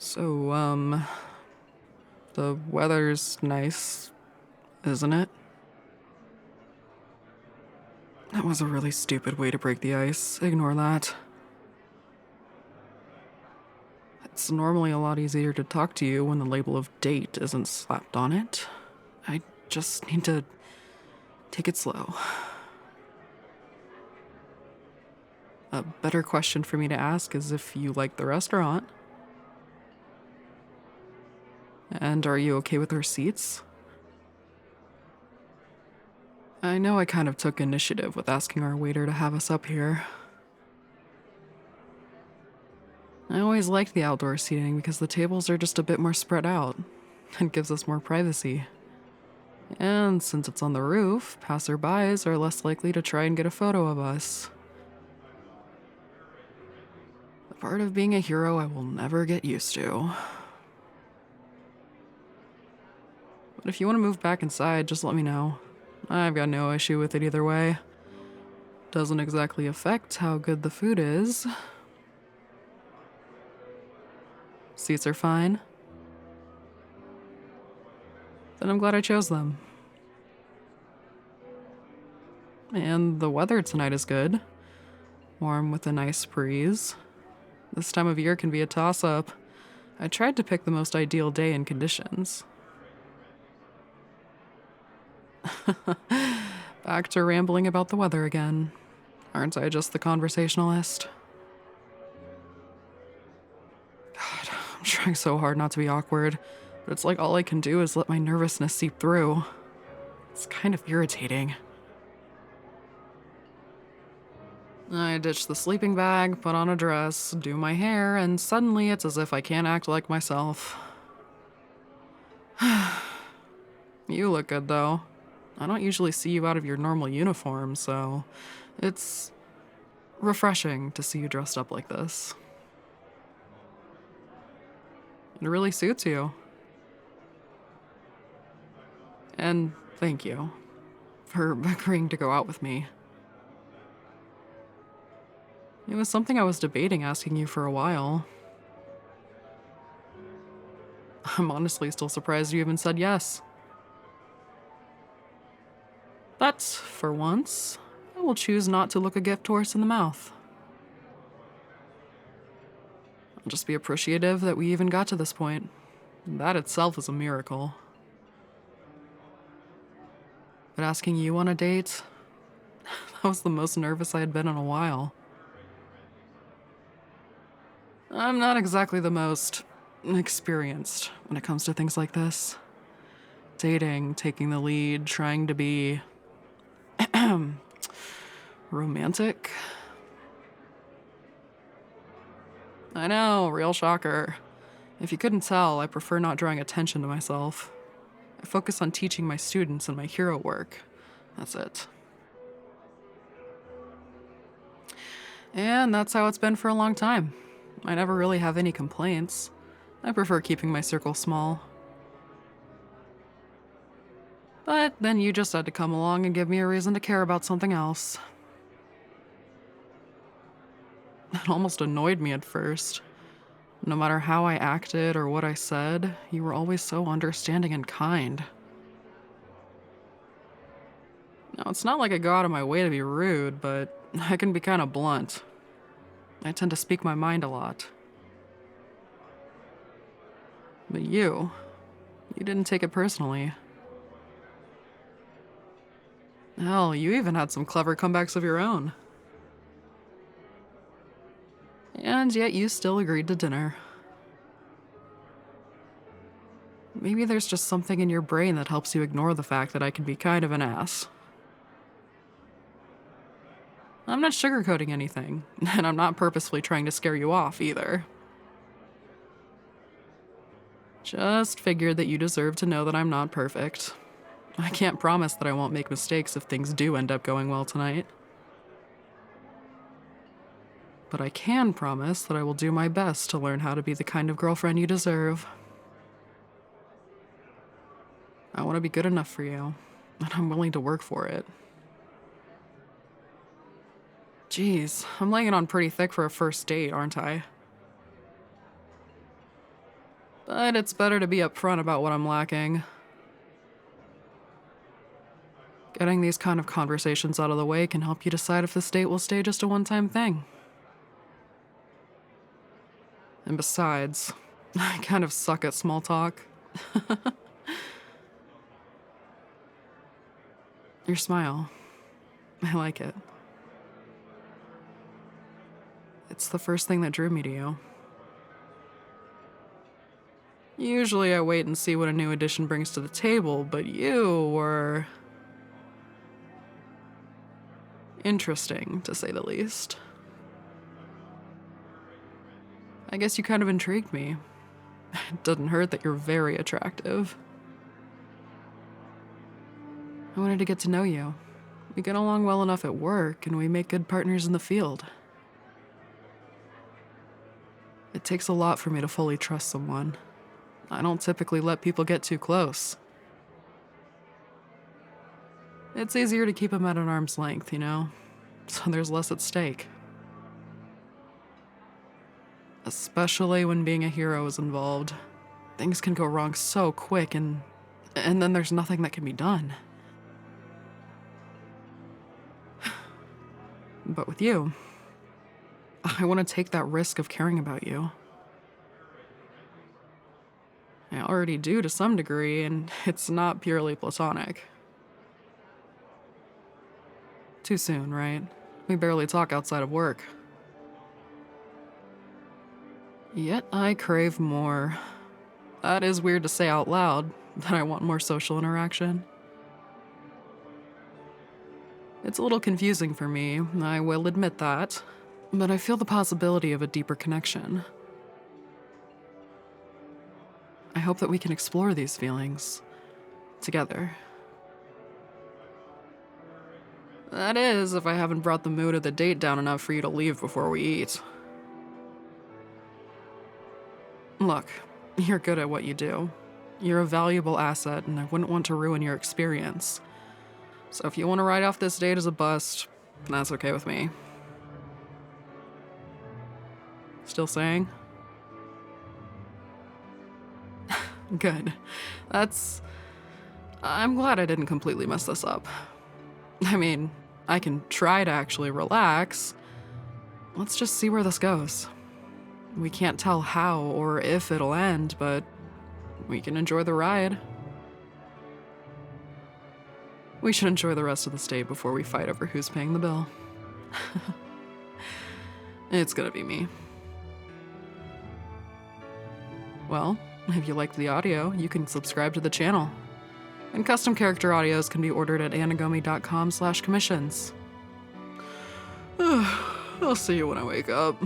So, the weather's nice, isn't it? That was a really stupid way to break the ice. Ignore that. It's normally a lot easier to talk to you when the label of date isn't slapped on it. I just need to take it slow. A better question for me to ask is if you like the restaurant. And are you okay with our seats? I know I kind of took initiative with asking our waiter to have us up here. I always liked the outdoor seating because the tables are just a bit more spread out and gives us more privacy. And since it's on the roof, passerbys are less likely to try and get a photo of us. The part of being a hero I will never get used to. But if you want to move back inside, just let me know. I've got no issue with it either way. Doesn't exactly affect how good the food is. Seats are fine. Then I'm glad I chose them. And the weather tonight is good. Warm with a nice breeze. This time of year can be a toss-up. I tried to pick the most ideal day and conditions. Back to rambling about the weather again. Aren't I just the conversationalist? God, I'm trying so hard not to be awkward, but it's like all I can do is let my nervousness seep through. It's kind of irritating. I ditch the sleeping bag, put on a dress, do my hair, and suddenly it's as if I can't act like myself. You look good, though. I don't usually see you out of your normal uniform, so it's refreshing to see you dressed up like this. It really suits you. And thank you for agreeing to go out with me. It was something I was debating asking you for a while. I'm honestly still surprised you even said yes. But, for once, I will choose not to look a gift horse in the mouth. I'll just be appreciative that we even got to this point. That itself is a miracle. But asking you on a date, that was the most nervous I had been in a while. I'm not exactly the most experienced when it comes to things like this. Dating, taking the lead, trying to be romantic. I know, real shocker. If you couldn't tell, I prefer not drawing attention to myself. I focus on teaching my students and my hero work. That's it. And that's how it's been for a long time. I never really have any complaints. I prefer keeping my circle small. But then you just had to come along and give me a reason to care about something else. It almost annoyed me at first. No matter how I acted or what I said, you were always so understanding and kind. Now, it's not like I go out of my way to be rude, but I can be kind of blunt. I tend to speak my mind a lot. But you didn't take it personally. Hell, you even had some clever comebacks of your own. And yet you still agreed to dinner. Maybe there's just something in your brain that helps you ignore the fact that I can be kind of an ass. I'm not sugarcoating anything, and I'm not purposefully trying to scare you off either. Just figured that you deserve to know that I'm not perfect. I can't promise that I won't make mistakes if things do end up going well tonight. But I can promise that I will do my best to learn how to be the kind of girlfriend you deserve. I want to be good enough for you, and I'm willing to work for it. Geez, I'm laying it on pretty thick for a first date, aren't I? But it's better to be upfront about what I'm lacking. Getting these kind of conversations out of the way can help you decide if this date will stay just a one-time thing. And besides, I kind of suck at small talk. Your smile. I like it. It's the first thing that drew me to you. Usually I wait and see what a new addition brings to the table, but you were interesting, to say the least. I guess you kind of intrigued me. It doesn't hurt that you're very attractive. I wanted to get to know you. We get along well enough at work, and we make good partners in the field. It takes a lot for me to fully trust someone. I don't typically let people get too close. It's easier to keep them at an arm's length, you know? So there's less at stake. Especially when being a hero is involved. Things can go wrong so quick, and then there's nothing that can be done. But with you, I want to take that risk of caring about you. I already do to some degree, and it's not purely platonic. Too soon, right? We barely talk outside of work. Yet I crave more. That is weird to say out loud, that I want more social interaction. It's a little confusing for me, I will admit that, but I feel the possibility of a deeper connection. I hope that we can explore these feelings together. That is, if I haven't brought the mood of the date down enough for you to leave before we eat. Look, you're good at what you do. You're a valuable asset, and I wouldn't want to ruin your experience. So if you want to write off this date as a bust, that's okay with me. Still saying? Good. I'm glad I didn't completely mess this up. I mean, I can try to actually relax. Let's just see where this goes. We can't tell how or if it'll end, but we can enjoy the ride. We should enjoy the rest of this date before we fight over who's paying the bill. It's gonna be me. Well, if you liked the audio, you can subscribe to the channel. And custom character audios can be ordered at anagami.com/commissions. I'll see you when I wake up.